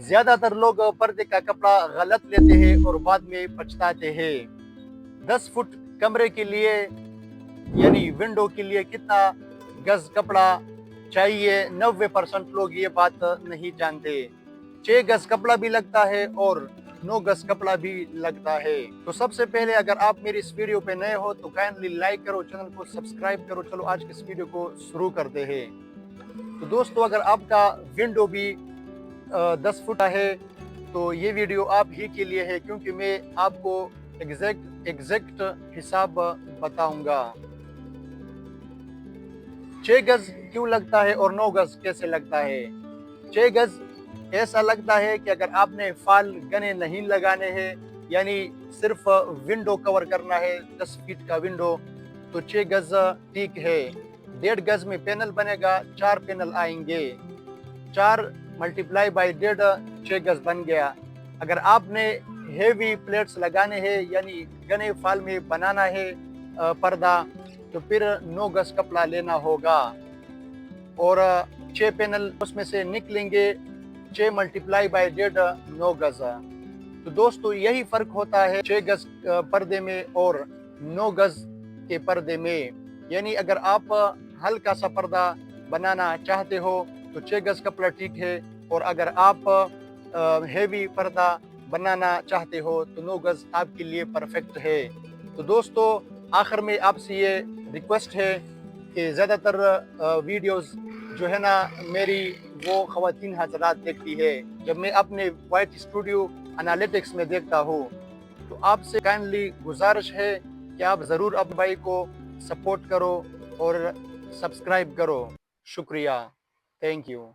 زیادہ تر لوگ پردے کا کپڑا غلط لیتے ہیں اور بعد میں پچھتاتے ہیں۔ 10 فٹ کمرے کے لیے یعنی ونڈو کے لیے کتنا گز کپڑا چاہیے، 90% لوگ یہ بات نہیں جانتے۔ 6 گز کپڑا بھی لگتا ہے اور 9 گز کپڑا بھی لگتا ہے۔ تو سب سے پہلے اگر آپ میری اس ویڈیو پہ نئے ہو تو کائنڈلی لائک کرو، چینل کو سبسکرائب کرو۔ چلو آج کی اس ویڈیو کو شروع کرتے ہیں۔ تو دوستو، اگر آپ کا ونڈو بھی 10 فٹ ہے تو یہ ویڈیو آپ ہی کے لیے ہے، کیونکہ میں آپ کو ایگزیکٹ حساب بتاؤں گا۔ 6 گز کیوں لگتا ہے اور 9 گز کیسے لگتا ہے؟ 6 گز ایسا لگتا ہے کہ اگر آپ نے فال گنے نہیں لگانے ہیں، یعنی صرف ونڈو کور کرنا ہے 10 فٹ کا ونڈو، تو 6 گز ٹھیک ہے۔ 1.5 گز میں پینل بنے گا، 4 پینل آئیں گے، 4 ملٹیپلائی بائی 1.5 6 گز بن گیا۔ اگر آپ نے ہیوی پلیٹس لگانے ہیں یعنی گنے فال میں بنانا ہے پردہ، تو پھر 9 گز کپڑا لینا ہوگا اور 6 پینل اس میں سے نکلیں گے، 6 ملٹیپلائی بائی 1.5 9 گز۔ تو دوستو یہی فرق ہوتا ہے 6 گز پردے میں اور 9 گز کے پردے میں۔ یعنی اگر آپ ہلکا سا پردہ بنانا چاہتے ہو تو 6 گز کپڑا ٹھیک ہے، اور اگر آپ ہیوی پردہ بنانا چاہتے ہو تو 9 گز آپ کے لیے پرفیکٹ ہے۔ تو دوستو آخر میں آپ سے یہ ریکویسٹ ہے کہ زیادہ تر ویڈیوز جو ہے نا میری وہ خواتین حضرات دیکھتی ہے، جب میں اپنے وائٹ اسٹوڈیو انالیٹکس میں دیکھتا ہوں، تو آپ سے کائنڈلی گزارش ہے کہ آپ ضرور اپنے بھائی کو سپورٹ کرو اور سبسکرائب کرو۔ شکریہ، تھینک یو۔